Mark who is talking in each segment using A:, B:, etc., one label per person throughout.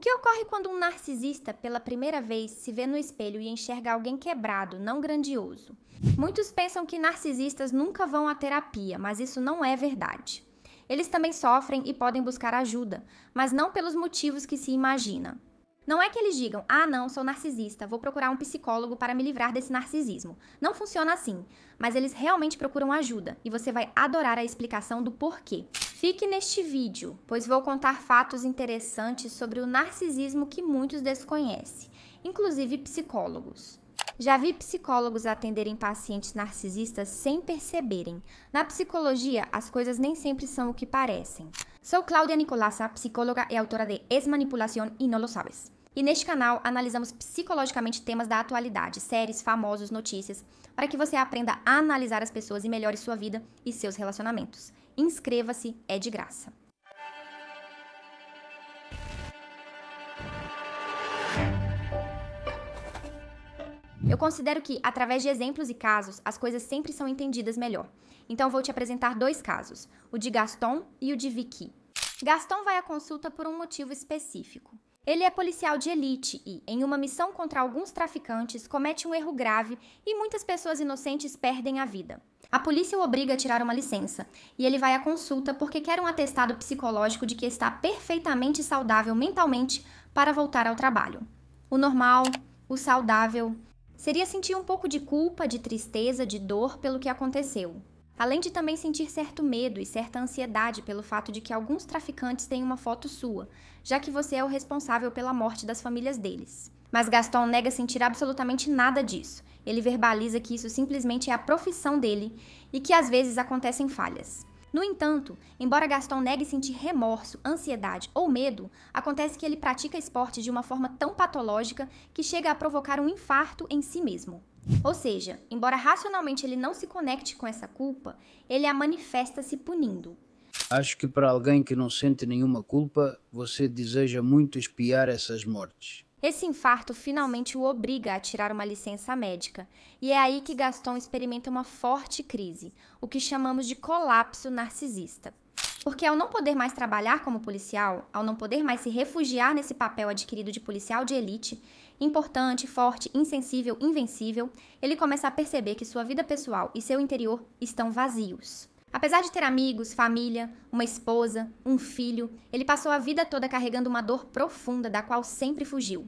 A: que ocorre quando um narcisista, pela primeira vez, se vê no espelho e enxerga alguém quebrado, não grandioso? Muitos pensam que narcisistas nunca vão à terapia, mas isso não é verdade. Eles também sofrem e podem buscar ajuda, mas não pelos motivos que se imagina. Não é que eles digam, não, sou narcisista, vou procurar um psicólogo para me livrar desse narcisismo. Não funciona assim, mas eles realmente procuram ajuda e você vai adorar a explicação do porquê. Fique neste vídeo, pois vou contar fatos interessantes sobre o narcisismo que muitos desconhecem, inclusive psicólogos. Já vi psicólogos atenderem pacientes narcisistas sem perceberem. Na psicologia, as coisas nem sempre são o que parecem. Sou Cláudia Nicolasa, psicóloga e autora de Es Manipulación y no lo sabes. E neste canal analisamos psicologicamente temas da atualidade, séries, famosos, notícias, para que você aprenda a analisar as pessoas e melhore sua vida e seus relacionamentos. Inscreva-se, é de graça. Eu considero que, através de exemplos e casos, as coisas sempre são entendidas melhor. Então vou te apresentar dois casos, o de Gaston e o de Vicky. Gaston vai à consulta por um motivo específico. Ele é policial de elite e, em uma missão contra alguns traficantes, comete um erro grave e muitas pessoas inocentes perdem a vida. A polícia o obriga a tirar uma licença, e ele vai à consulta porque quer um atestado psicológico de que está perfeitamente saudável mentalmente para voltar ao trabalho. O normal, o saudável, seria sentir um pouco de culpa, de tristeza, de dor pelo que aconteceu. Além de também sentir certo medo e certa ansiedade pelo fato de que alguns traficantes têm uma foto sua, já que você é o responsável pela morte das famílias deles. Mas Gaston nega sentir absolutamente nada disso. Ele verbaliza que isso simplesmente é a profissão dele e que às vezes acontecem falhas. No entanto, embora Gaston negue sentir remorso, ansiedade ou medo, acontece que ele pratica esporte de uma forma tão patológica que chega a provocar um infarto em si mesmo. Ou seja, embora racionalmente ele não se conecte com essa culpa, ele a manifesta se punindo.
B: Acho que para alguém que não sente nenhuma culpa, você deseja muito espiar essas mortes.
A: Esse infarto finalmente o obriga a tirar uma licença médica, e é aí que Gaston experimenta uma forte crise, o que chamamos de colapso narcisista. Porque ao não poder mais trabalhar como policial, ao não poder mais se refugiar nesse papel adquirido de policial de elite, importante, forte, insensível, invencível, ele começa a perceber que sua vida pessoal e seu interior estão vazios. Apesar de ter amigos, família, uma esposa, um filho, ele passou a vida toda carregando uma dor profunda da qual sempre fugiu.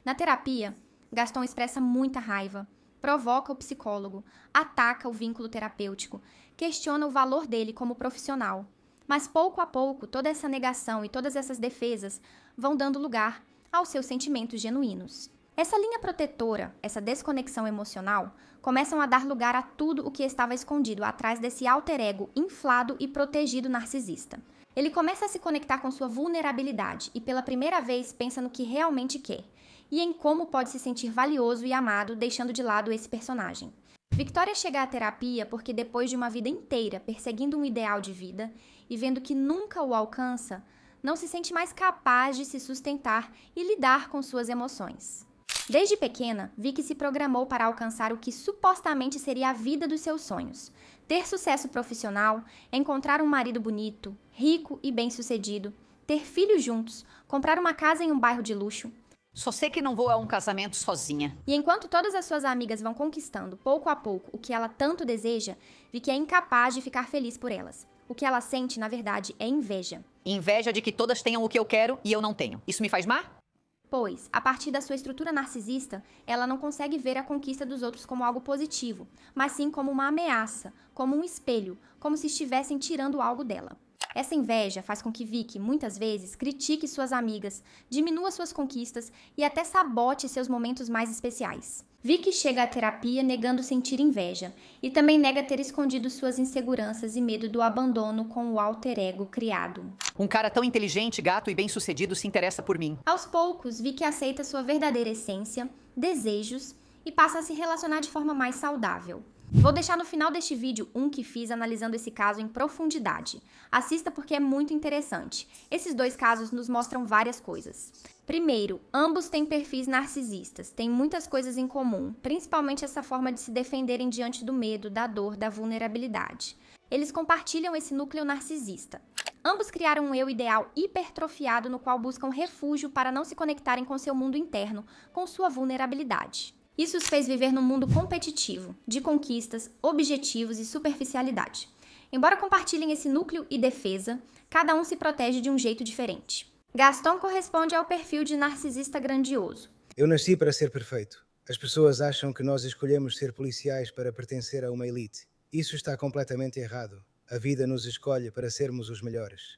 A: Na terapia, Gaston expressa muita raiva, provoca o psicólogo, ataca o vínculo terapêutico, questiona o valor dele como profissional. Mas pouco a pouco, toda essa negação e todas essas defesas vão dando lugar aos seus sentimentos genuínos. Essa linha protetora, essa desconexão emocional, começam a dar lugar a tudo o que estava escondido atrás desse alter ego inflado e protegido narcisista. Ele começa a se conectar com sua vulnerabilidade e pela primeira vez pensa no que realmente quer e em como pode se sentir valioso e amado deixando de lado esse personagem. Victoria chega à terapia porque depois de uma vida inteira perseguindo um ideal de vida e vendo que nunca o alcança, não se sente mais capaz de se sustentar e lidar com suas emoções. Desde pequena, Vicky se programou para alcançar o que supostamente seria a vida dos seus sonhos. Ter sucesso profissional, encontrar um marido bonito, rico e bem-sucedido, ter filhos juntos, comprar uma casa em um bairro de luxo.
C: Só sei que não vou a um casamento sozinha.
A: E enquanto todas as suas amigas vão conquistando, pouco a pouco, o que ela tanto deseja, Vicky é incapaz de ficar feliz por elas. O que ela sente, na verdade, é inveja.
C: Inveja de que todas tenham o que eu quero e eu não tenho. Isso me faz má?
A: Pois, a partir da sua estrutura narcisista, ela não consegue ver a conquista dos outros como algo positivo, mas sim como uma ameaça, como um espelho, como se estivessem tirando algo dela. Essa inveja faz com que Vicky, muitas vezes, critique suas amigas, diminua suas conquistas e até sabote seus momentos mais especiais. Vicky chega à terapia negando sentir inveja e também nega ter escondido suas inseguranças e medo do abandono com o alter ego criado.
C: Um cara tão inteligente, gato e bem-sucedido se interessa por mim.
A: Aos poucos, Vicky aceita sua verdadeira essência, desejos e passa a se relacionar de forma mais saudável. Vou deixar no final deste vídeo um que fiz analisando esse caso em profundidade. Assista porque é muito interessante. Esses dois casos nos mostram várias coisas. Primeiro, ambos têm perfis narcisistas, têm muitas coisas em comum, principalmente essa forma de se defenderem diante do medo, da dor, da vulnerabilidade. Eles compartilham esse núcleo narcisista. Ambos criaram um eu ideal hipertrofiado no qual buscam refúgio para não se conectarem com seu mundo interno, com sua vulnerabilidade. Isso os fez viver num mundo competitivo, de conquistas, objetivos e superficialidade. Embora compartilhem esse núcleo e defesa, cada um se protege de um jeito diferente. Gaston corresponde ao perfil de narcisista grandioso.
D: Eu nasci para ser perfeito. As pessoas acham que nós escolhemos ser policiais para pertencer a uma elite. Isso está completamente errado. A vida nos escolhe para sermos os melhores.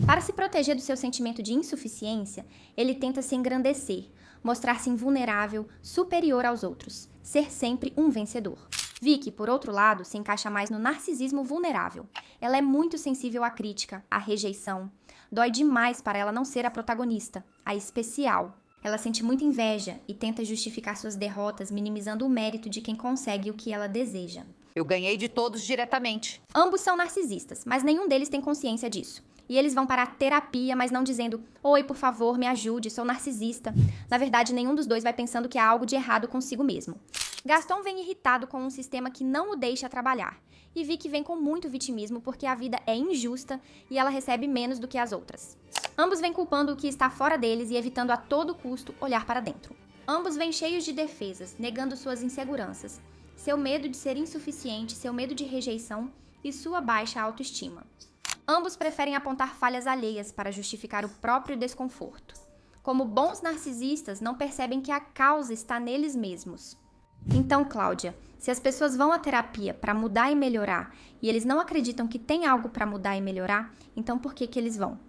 A: Para se proteger do seu sentimento de insuficiência, ele tenta se engrandecer, mostrar-se invulnerável, superior aos outros, ser sempre um vencedor. Vicky, por outro lado, se encaixa mais no narcisismo vulnerável. Ela é muito sensível à crítica, à rejeição. Dói demais para ela não ser a protagonista, a especial. Ela sente muita inveja e tenta justificar suas derrotas, minimizando o mérito de quem consegue o que ela deseja.
C: Eu ganhei de todos diretamente.
A: Ambos são narcisistas, mas nenhum deles tem consciência disso. E eles vão para a terapia, mas não dizendo: "Oi, por favor, me ajude, sou narcisista". Na verdade, nenhum dos dois vai pensando que há algo de errado consigo mesmo. Gaston vem irritado com um sistema que não o deixa trabalhar. E Vicky vem com muito vitimismo porque a vida é injusta e ela recebe menos do que as outras. Ambos vêm culpando o que está fora deles e evitando a todo custo olhar para dentro. Ambos vêm cheios de defesas, negando suas inseguranças, seu medo de ser insuficiente, seu medo de rejeição e sua baixa autoestima. Ambos preferem apontar falhas alheias para justificar o próprio desconforto. Como bons narcisistas, não percebem que a causa está neles mesmos. Então, Cláudia, se as pessoas vão à terapia para mudar e melhorar, e eles não acreditam que tem algo para mudar e melhorar, então por que eles vão?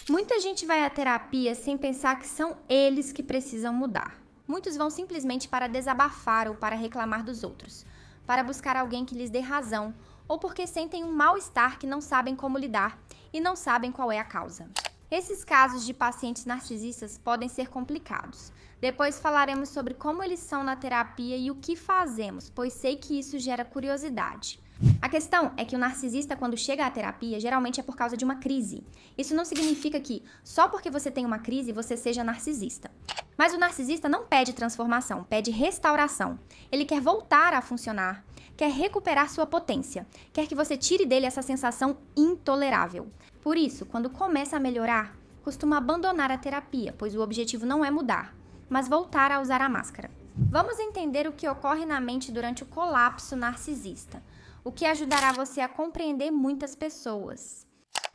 A: Muita gente vai à terapia sem pensar que são eles que precisam mudar. Muitos vão simplesmente para desabafar ou para reclamar dos outros, para buscar alguém que lhes dê razão, ou porque sentem um mal-estar que não sabem como lidar e não sabem qual é a causa. Esses casos de pacientes narcisistas podem ser complicados. Depois falaremos sobre como eles são na terapia e o que fazemos, pois sei que isso gera curiosidade. A questão é que o narcisista, quando chega à terapia, geralmente é por causa de uma crise. Isso não significa que, só porque você tem uma crise, você seja narcisista. Mas o narcisista não pede transformação, pede restauração. Ele quer voltar a funcionar, quer recuperar sua potência, quer que você tire dele essa sensação intolerável. Por isso, quando começa a melhorar, costuma abandonar a terapia, pois o objetivo não é mudar, mas voltar a usar a máscara. Vamos entender o que ocorre na mente durante o colapso narcisista, o que ajudará você a compreender muitas pessoas.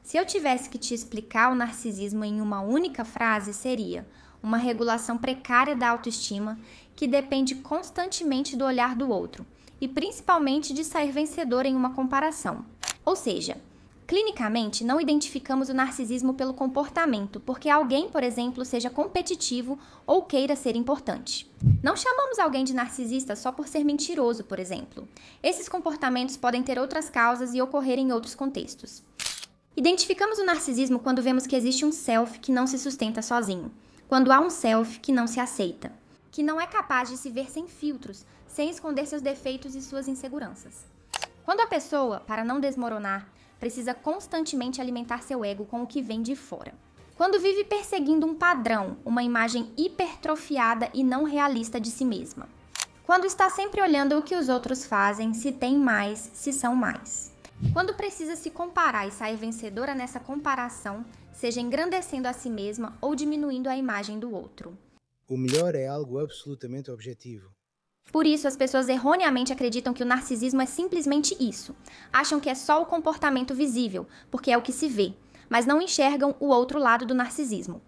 A: Se eu tivesse que te explicar o narcisismo em uma única frase, seria uma regulação precária da autoestima que depende constantemente do olhar do outro e principalmente de sair vencedor em uma comparação. Ou seja, clinicamente, não identificamos o narcisismo pelo comportamento, porque alguém, por exemplo, seja competitivo ou queira ser importante. Não chamamos alguém de narcisista só por ser mentiroso, por exemplo. Esses comportamentos podem ter outras causas e ocorrer em outros contextos. Identificamos o narcisismo quando vemos que existe um self que não se sustenta sozinho, quando há um self que não se aceita, que não é capaz de se ver sem filtros, sem esconder seus defeitos e suas inseguranças. Quando a pessoa, para não desmoronar, precisa constantemente alimentar seu ego com o que vem de fora. Quando vive perseguindo um padrão, uma imagem hipertrofiada e não realista de si mesma. Quando está sempre olhando o que os outros fazem, se tem mais, se são mais. Quando precisa se comparar e sair vencedora nessa comparação, seja engrandecendo a si mesma ou diminuindo a imagem do outro.
D: O melhor é algo absolutamente objetivo.
A: Por isso, as pessoas erroneamente acreditam que o narcisismo é simplesmente isso. Acham que é só o comportamento visível, porque é o que se vê, mas não enxergam o outro lado do narcisismo.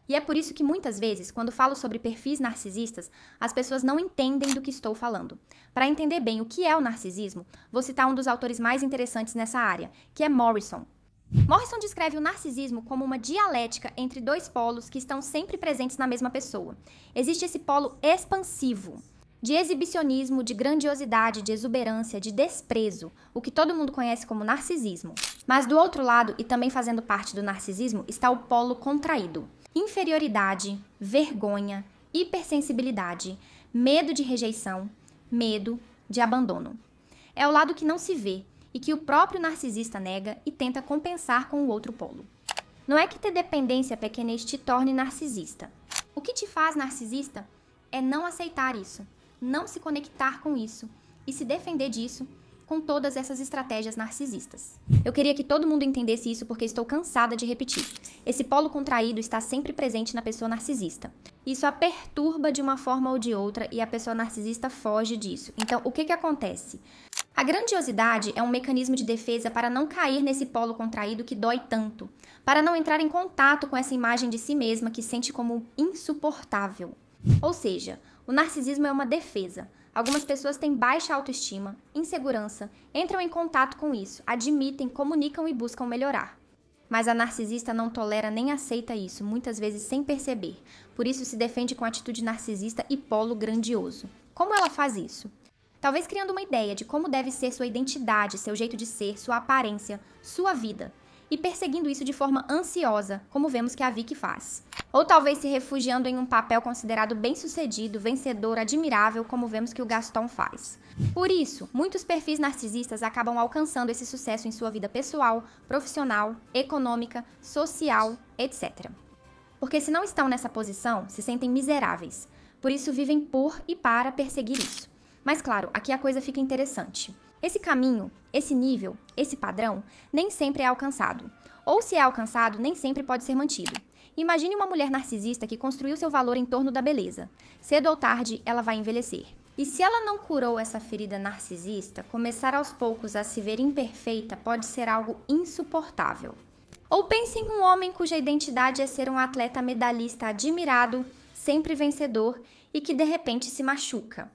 A: E é por isso que muitas vezes, quando falo sobre perfis narcisistas, as pessoas não entendem do que estou falando. Para entender bem o que é o narcisismo, vou citar um dos autores mais interessantes nessa área, que é Morrison. Morrison descreve o narcisismo como uma dialética entre dois polos que estão sempre presentes na mesma pessoa. Existe esse polo expansivo, de exibicionismo, de grandiosidade, de exuberância, de desprezo, o que todo mundo conhece como narcisismo. Mas do outro lado, e também fazendo parte do narcisismo, está o polo contraído. Inferioridade, vergonha, hipersensibilidade, medo de rejeição, medo de abandono. É o lado que não se vê e que o próprio narcisista nega e tenta compensar com o outro polo. Não é que ter dependência pequenez te torne narcisista. O que te faz narcisista é não aceitar isso, não se conectar com isso e se defender disso com todas essas estratégias narcisistas. Eu queria que todo mundo entendesse isso porque estou cansada de repetir. Esse polo contraído está sempre presente na pessoa narcisista. Isso a perturba de uma forma ou de outra e a pessoa narcisista foge disso. Então, o que acontece? A grandiosidade é um mecanismo de defesa para não cair nesse polo contraído que dói tanto, para não entrar em contato com essa imagem de si mesma que sente como insuportável. Ou seja, o narcisismo é uma defesa. Algumas pessoas têm baixa autoestima, insegurança, entram em contato com isso, admitem, comunicam e buscam melhorar. Mas a narcisista não tolera nem aceita isso, muitas vezes sem perceber. Por isso se defende com atitude narcisista e polo grandioso. Como ela faz isso? Talvez criando uma ideia de como deve ser sua identidade, seu jeito de ser, sua aparência, sua vida. E perseguindo isso de forma ansiosa, como vemos que a Vicky faz. Ou talvez se refugiando em um papel considerado bem-sucedido, vencedor, admirável, como vemos que o Gaston faz. Por isso, muitos perfis narcisistas acabam alcançando esse sucesso em sua vida pessoal, profissional, econômica, social, etc. Porque se não estão nessa posição, se sentem miseráveis. Por isso vivem por e para perseguir isso. Mas claro, aqui a coisa fica interessante. Esse caminho, esse nível, esse padrão, nem sempre é alcançado. Ou se é alcançado, nem sempre pode ser mantido. Imagine uma mulher narcisista que construiu seu valor em torno da beleza. Cedo ou tarde, ela vai envelhecer. E se ela não curou essa ferida narcisista, começar aos poucos a se ver imperfeita pode ser algo insuportável. Ou pense em um homem cuja identidade é ser um atleta medalhista admirado, sempre vencedor e que de repente se machuca.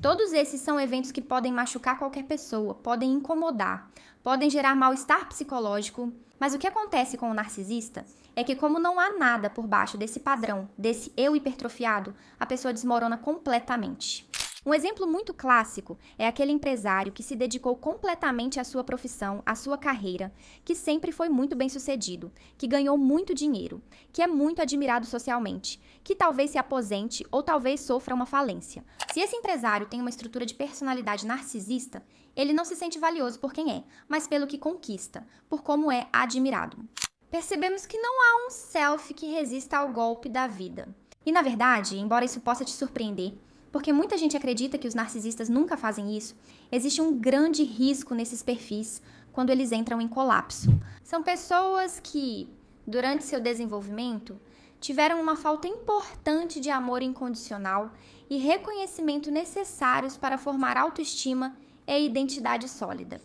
A: Todos esses são eventos que podem machucar qualquer pessoa, podem incomodar, podem gerar mal-estar psicológico. Mas o que acontece com o narcisista é que, como não há nada por baixo desse padrão, desse eu hipertrofiado, a pessoa desmorona completamente. Um exemplo muito clássico é aquele empresário que se dedicou completamente à sua profissão, à sua carreira, que sempre foi muito bem-sucedido, que ganhou muito dinheiro, que é muito admirado socialmente, que talvez se aposente ou talvez sofra uma falência. Se esse empresário tem uma estrutura de personalidade narcisista, ele não se sente valioso por quem é, mas pelo que conquista, por como é admirado. Percebemos que não há um self que resista ao golpe da vida. E na verdade, embora isso possa te surpreender, porque muita gente acredita que os narcisistas nunca fazem isso, existe um grande risco nesses perfis quando eles entram em colapso. São pessoas que, durante seu desenvolvimento, tiveram uma falta importante de amor incondicional e reconhecimento necessários para formar autoestima e identidade sólida.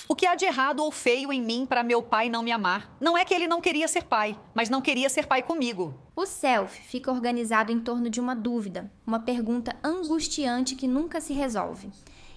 C: O que há de errado ou feio em mim para meu pai não me amar? Não é que ele não queria ser pai, mas não queria ser pai comigo.
A: O self fica organizado em torno de uma dúvida, uma pergunta angustiante que nunca se resolve.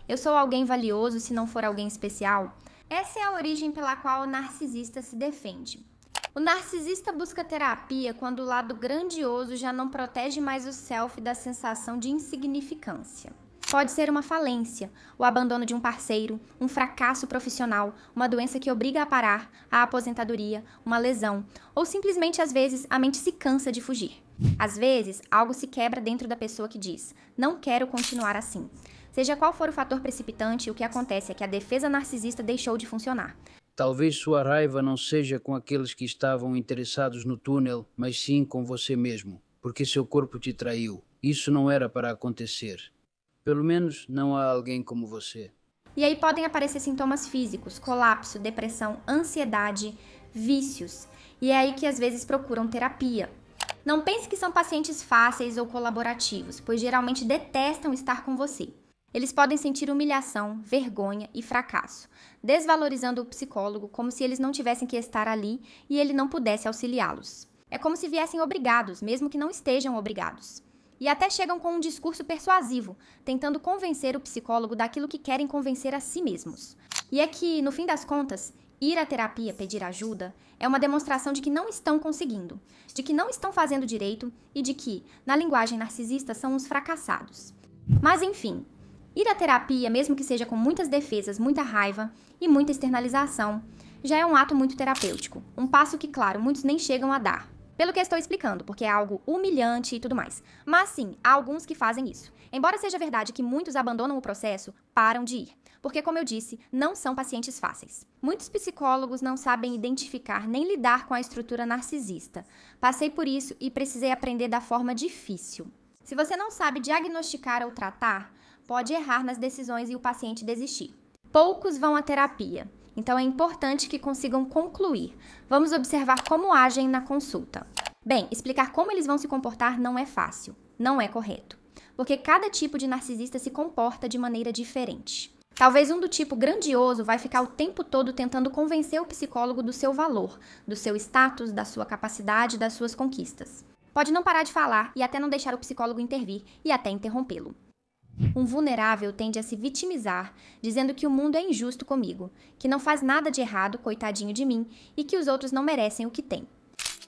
A: Eu sou alguém valioso se não for alguém especial? Essa é a origem pela qual o narcisista se defende. O narcisista busca terapia quando o lado grandioso já não protege mais o self da sensação de insignificância. Pode ser uma falência, o abandono de um parceiro, um fracasso profissional, uma doença que obriga a parar, a aposentadoria, uma lesão, ou simplesmente, às vezes, a mente se cansa de fugir. Às vezes, algo se quebra dentro da pessoa que diz, não quero continuar assim. Seja qual for o fator precipitante, o que acontece é que a defesa narcisista deixou de funcionar.
B: Talvez sua raiva não seja com aqueles que estavam interessados no túnel, mas sim com você mesmo, porque seu corpo te traiu. Isso não era para acontecer. Pelo menos não há alguém como você.
A: E aí podem aparecer sintomas físicos, colapso, depressão, ansiedade, vícios. E é aí que às vezes procuram terapia. Não pense que são pacientes fáceis ou colaborativos, pois geralmente detestam estar com você. Eles podem sentir humilhação, vergonha e fracasso, desvalorizando o psicólogo como se eles não tivessem que estar ali e ele não pudesse auxiliá-los. É como se viessem obrigados, mesmo que não estejam obrigados. E até chegam com um discurso persuasivo, tentando convencer o psicólogo daquilo que querem convencer a si mesmos. E é que, no fim das contas, ir à terapia pedir ajuda é uma demonstração de que não estão conseguindo, de que não estão fazendo direito e de que, na linguagem narcisista, são uns fracassados. Mas enfim, ir à terapia, mesmo que seja com muitas defesas, muita raiva e muita externalização, já é um ato muito terapêutico, um passo que, claro, muitos nem chegam a dar. Pelo que estou explicando, porque é algo humilhante e tudo mais. Mas sim, há alguns que fazem isso. Embora seja verdade que muitos abandonam o processo, param de ir. Porque, como eu disse, não são pacientes fáceis. Muitos psicólogos não sabem identificar nem lidar com a estrutura narcisista. Passei por isso e precisei aprender da forma difícil. Se você não sabe diagnosticar ou tratar, pode errar nas decisões e o paciente desistir. Poucos vão à terapia, então é importante que consigam concluir. Vamos observar como agem na consulta. Bem, explicar como eles vão se comportar não é fácil, não é correto, porque cada tipo de narcisista se comporta de maneira diferente. Talvez um do tipo grandioso vai ficar o tempo todo tentando convencer o psicólogo do seu valor, do seu status, da sua capacidade, das suas conquistas. Pode não parar de falar e até não deixar o psicólogo intervir e até interrompê-lo. Um vulnerável tende a se vitimizar, dizendo que o mundo é injusto comigo, que não faz nada de errado, coitadinho de mim, e que os outros não merecem o que têm.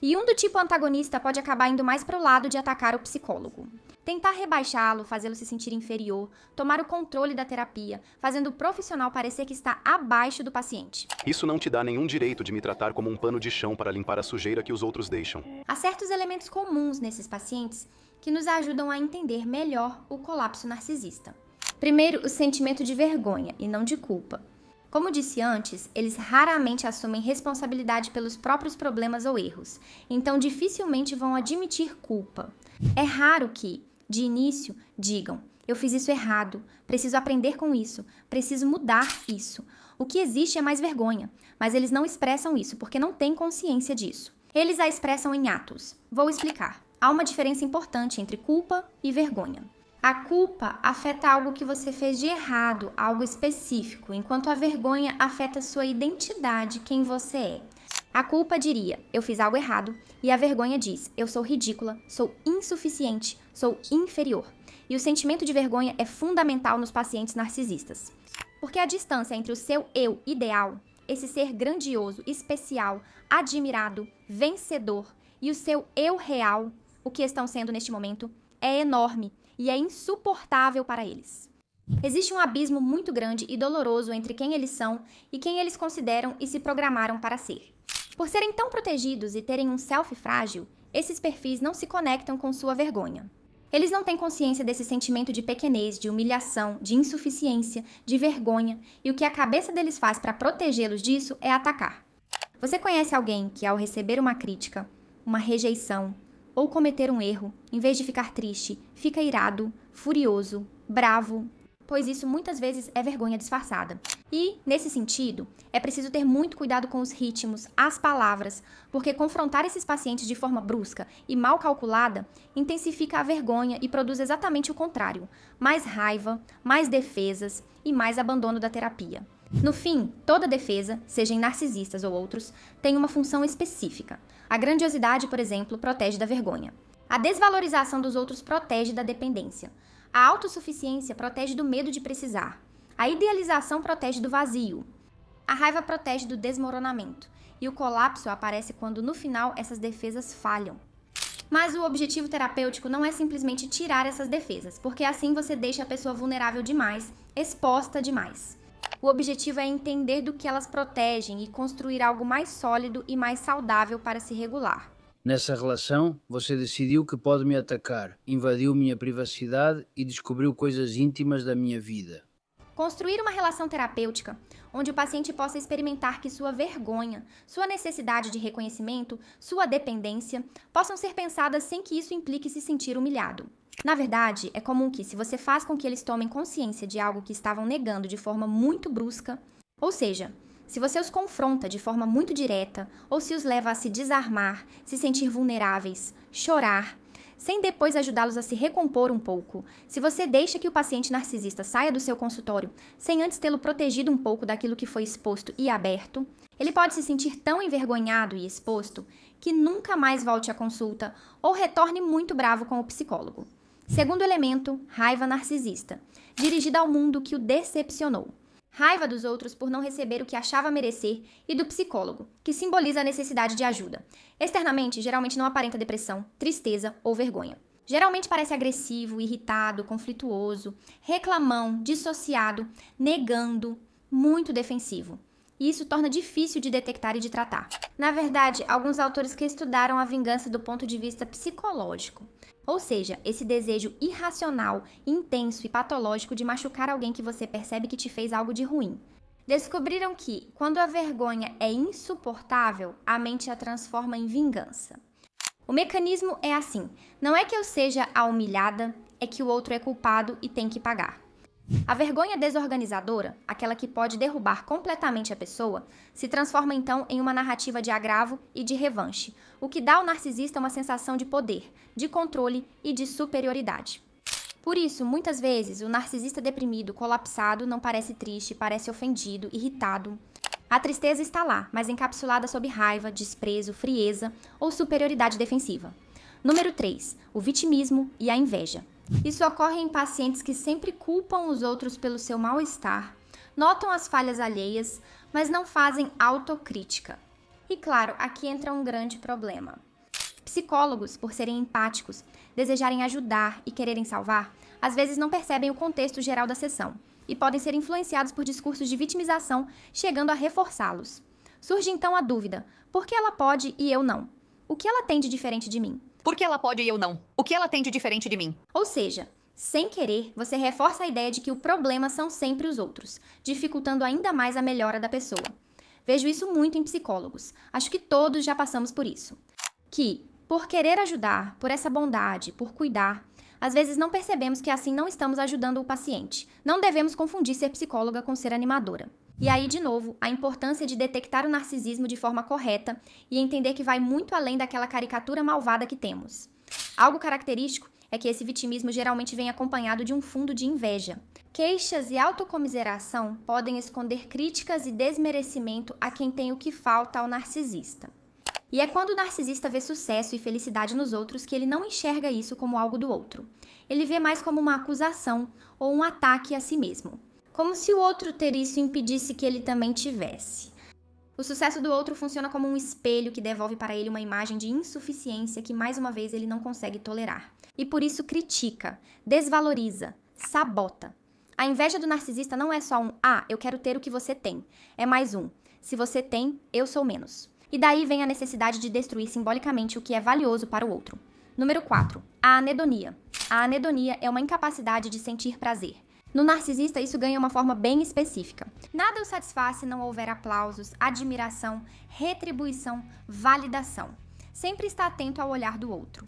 A: E um do tipo antagonista pode acabar indo mais para o lado de atacar o psicólogo. Tentar rebaixá-lo, fazê-lo se sentir inferior, tomar o controle da terapia, fazendo o profissional parecer que está abaixo do paciente.
E: Isso não te dá nenhum direito de me tratar como um pano de chão para limpar a sujeira que os outros deixam.
A: Há certos elementos comuns nesses pacientes que nos ajudam a entender melhor o colapso narcisista. Primeiro, o sentimento de vergonha e não de culpa. Como disse antes, eles raramente assumem responsabilidade pelos próprios problemas ou erros, então dificilmente vão admitir culpa. É raro que, de início, digam: eu fiz isso errado, preciso aprender com isso, preciso mudar isso. O que existe é mais vergonha, mas eles não expressam isso porque não têm consciência disso. Eles a expressam em atos. Vou explicar. Há uma diferença importante entre culpa e vergonha. A culpa afeta algo que você fez de errado, algo específico, enquanto a vergonha afeta sua identidade, quem você é. A culpa diria: eu fiz algo errado, e a vergonha diz: eu sou ridícula, sou insuficiente, sou inferior. E o sentimento de vergonha é fundamental nos pacientes narcisistas. Porque a distância entre o seu eu ideal, esse ser grandioso, especial, admirado, vencedor, e o seu eu real, o que estão sendo neste momento, é enorme e é insuportável para eles. Existe um abismo muito grande e doloroso entre quem eles são e quem eles consideram e se programaram para ser. Por serem tão protegidos e terem um self frágil, esses perfis não se conectam com sua vergonha. Eles não têm consciência desse sentimento de pequenez, de humilhação, de insuficiência, de vergonha, e o que a cabeça deles faz para protegê-los disso é atacar. Você conhece alguém que, ao receber uma crítica, uma rejeição, ou cometer um erro, em vez de ficar triste, fica irado, furioso, bravo, pois isso muitas vezes é vergonha disfarçada. E, nesse sentido, é preciso ter muito cuidado com os ritmos, as palavras, porque confrontar esses pacientes de forma brusca e mal calculada intensifica a vergonha e produz exatamente o contrário: mais raiva, mais defesas e mais abandono da terapia. No fim, toda defesa, seja em narcisistas ou outros, tem uma função específica. A grandiosidade, por exemplo, protege da vergonha. A desvalorização dos outros protege da dependência. A autossuficiência protege do medo de precisar. A idealização protege do vazio. A raiva protege do desmoronamento. E o colapso aparece quando, no final, essas defesas falham. Mas o objetivo terapêutico não é simplesmente tirar essas defesas, porque assim você deixa a pessoa vulnerável demais, exposta demais. O objetivo é entender do que elas protegem e construir algo mais sólido e mais saudável para se regular.
B: Nessa relação, você decidiu que pode me atacar, invadiu minha privacidade e descobriu coisas íntimas da minha vida.
A: Construir uma relação terapêutica, onde o paciente possa experimentar que sua vergonha, sua necessidade de reconhecimento, sua dependência, possam ser pensadas sem que isso implique se sentir humilhado. Na verdade, é comum que, se você faz com que eles tomem consciência de algo que estavam negando de forma muito brusca, ou seja, se você os confronta de forma muito direta, ou se os leva a se desarmar, se sentir vulneráveis, chorar, sem depois ajudá-los a se recompor um pouco, se você deixa que o paciente narcisista saia do seu consultório sem antes tê-lo protegido um pouco daquilo que foi exposto e aberto, ele pode se sentir tão envergonhado e exposto que nunca mais volte à consulta ou retorne muito bravo com o psicólogo. Segundo elemento, raiva narcisista, dirigida ao mundo que o decepcionou. Raiva dos outros por não receber o que achava merecer e do psicólogo, que simboliza a necessidade de ajuda. Externamente, geralmente não aparenta depressão, tristeza ou vergonha. Geralmente parece agressivo, irritado, conflituoso, reclamão, dissociado, negando, muito defensivo. E isso torna difícil de detectar e de tratar. Na verdade, alguns autores que estudaram a vingança do ponto de vista psicológico. Ou seja, esse desejo irracional, intenso e patológico de machucar alguém que você percebe que te fez algo de ruim. Descobriram que, quando a vergonha é insuportável, a mente a transforma em vingança. O mecanismo é assim: não é que eu seja a humilhada, é que o outro é culpado e tem que pagar. A vergonha desorganizadora, aquela que pode derrubar completamente a pessoa, se transforma então em uma narrativa de agravo e de revanche, o que dá ao narcisista uma sensação de poder, de controle e de superioridade. Por isso, muitas vezes, o narcisista deprimido, colapsado, não parece triste, parece ofendido, irritado. A tristeza está lá, mas encapsulada sob raiva, desprezo, frieza ou superioridade defensiva. Número 3. O vitimismo e a inveja. Isso ocorre em pacientes que sempre culpam os outros pelo seu mal-estar, notam as falhas alheias, mas não fazem autocrítica. E claro, aqui entra um grande problema. Psicólogos, por serem empáticos, desejarem ajudar e quererem salvar, às vezes não percebem o contexto geral da sessão e podem ser influenciados por discursos de vitimização, chegando a reforçá-los. Surge então a dúvida: por que ela pode e eu não? O que ela tem de diferente de mim?
C: Por que ela pode e eu não? O que ela tem de diferente de mim?
A: Ou seja, sem querer, você reforça a ideia de que o problema são sempre os outros, dificultando ainda mais a melhora da pessoa. Vejo isso muito em psicólogos. Acho que todos já passamos por isso. Que, por querer ajudar, por essa bondade, por cuidar, às vezes não percebemos que assim não estamos ajudando o paciente. Não devemos confundir ser psicóloga com ser animadora. E aí, de novo, a importância de detectar o narcisismo de forma correta e entender que vai muito além daquela caricatura malvada que temos. Algo característico é que esse vitimismo geralmente vem acompanhado de um fundo de inveja. Queixas e autocomiseração podem esconder críticas e desmerecimento a quem tem o que falta ao narcisista. E é quando o narcisista vê sucesso e felicidade nos outros que ele não enxerga isso como algo do outro. Ele vê mais como uma acusação ou um ataque a si mesmo. Como se o outro ter isso impedisse que ele também tivesse. O sucesso do outro funciona como um espelho que devolve para ele uma imagem de insuficiência que, mais uma vez, ele não consegue tolerar. E por isso critica, desvaloriza, sabota. A inveja do narcisista não é só um eu quero ter o que você tem. É mais um se você tem, eu sou menos. E daí vem a necessidade de destruir simbolicamente o que é valioso para o outro. Número 4. A anedonia. A anedonia é uma incapacidade de sentir prazer. No narcisista, isso ganha uma forma bem específica. Nada o satisfaz se não houver aplausos, admiração, retribuição, validação. Sempre está atento ao olhar do outro.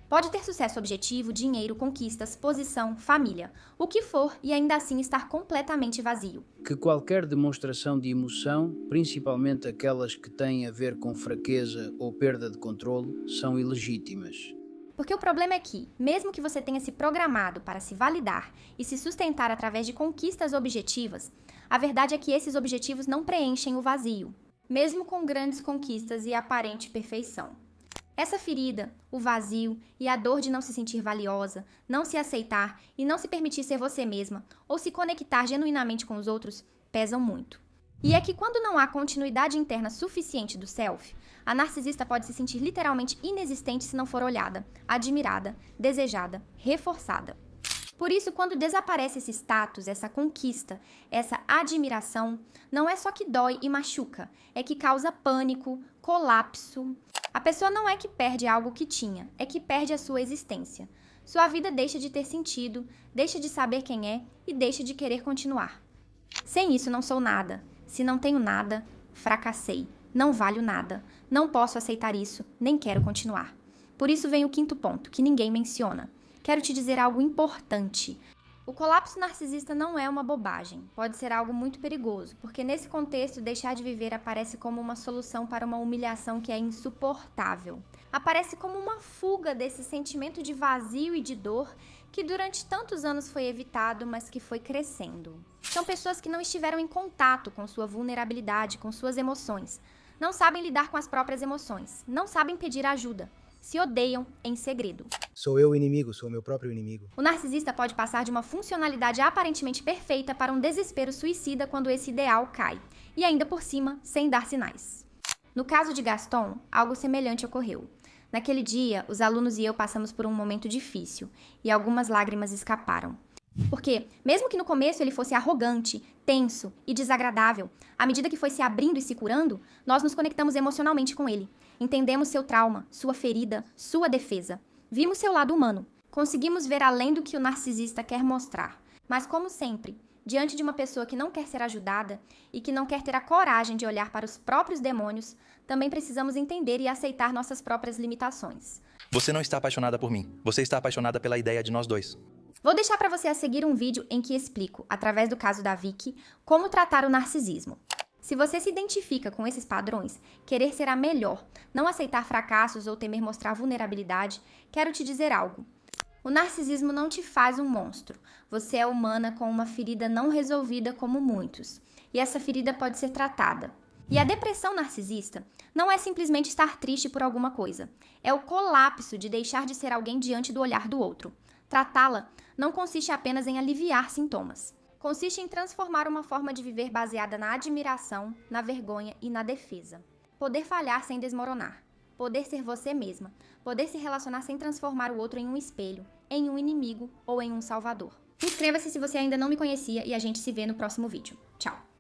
A: Pode ter sucesso objetivo, dinheiro, conquistas, posição, família, o que for e ainda assim estar completamente vazio.
B: Que qualquer demonstração de emoção, principalmente aquelas que têm a ver com fraqueza ou perda de controle, são ilegítimas.
A: Porque o problema é que, mesmo que você tenha se programado para se validar e se sustentar através de conquistas objetivas, a verdade é que esses objetivos não preenchem o vazio, mesmo com grandes conquistas e aparente perfeição. Essa ferida, o vazio e a dor de não se sentir valiosa, não se aceitar e não se permitir ser você mesma ou se conectar genuinamente com os outros, pesam muito. E é que quando não há continuidade interna suficiente do self, a narcisista pode se sentir literalmente inexistente se não for olhada, admirada, desejada, reforçada. Por isso, quando desaparece esse status, essa conquista, essa admiração, não é só que dói e machuca, é que causa pânico, colapso. A pessoa não é que perde algo que tinha, é que perde a sua existência. Sua vida deixa de ter sentido, deixa de saber quem é e deixa de querer continuar. Sem isso, não sou nada. Se não tenho nada, fracassei. Não valho nada. Não posso aceitar isso, nem quero continuar. Por isso vem o quinto ponto, que ninguém menciona. Quero te dizer algo importante. O colapso narcisista não é uma bobagem. Pode ser algo muito perigoso, porque nesse contexto, deixar de viver aparece como uma solução para uma humilhação que é insuportável. Aparece como uma fuga desse sentimento de vazio e de dor que durante tantos anos foi evitado, mas que foi crescendo. São pessoas que não estiveram em contato com sua vulnerabilidade, com suas emoções. Não sabem lidar com as próprias emoções. Não sabem pedir ajuda. Se odeiam em segredo.
D: Sou eu o inimigo, sou o meu próprio inimigo.
A: O narcisista pode passar de uma funcionalidade aparentemente perfeita para um desespero suicida quando esse ideal cai. E ainda por cima, sem dar sinais. No caso de Gaston, algo semelhante ocorreu. Naquele dia, os alunos e eu passamos por um momento difícil e algumas lágrimas escaparam. Porque, mesmo que no começo ele fosse arrogante, tenso e desagradável, à medida que foi se abrindo e se curando, nós nos conectamos emocionalmente com ele. Entendemos seu trauma, sua ferida, sua defesa. Vimos seu lado humano. Conseguimos ver além do que o narcisista quer mostrar. Mas, como sempre, diante de uma pessoa que não quer ser ajudada e que não quer ter a coragem de olhar para os próprios demônios, também precisamos entender e aceitar nossas próprias limitações.
F: Você não está apaixonada por mim. Você está apaixonada pela ideia de nós dois.
A: Vou deixar para você a seguir um vídeo em que explico, através do caso da Vicky, como tratar o narcisismo. Se você se identifica com esses padrões, querer ser a melhor, não aceitar fracassos ou temer mostrar vulnerabilidade, quero te dizer algo. O narcisismo não te faz um monstro. Você é humana com uma ferida não resolvida como muitos. E essa ferida pode ser tratada. E a depressão narcisista não é simplesmente estar triste por alguma coisa. É o colapso de deixar de ser alguém diante do olhar do outro. Tratá-la não consiste apenas em aliviar sintomas. Consiste em transformar uma forma de viver baseada na admiração, na vergonha e na defesa. Poder falhar sem desmoronar. Poder ser você mesma. Poder se relacionar sem transformar o outro em um espelho, em um inimigo ou em um salvador. Inscreva-se se você ainda não me conhecia e a gente se vê no próximo vídeo. Tchau!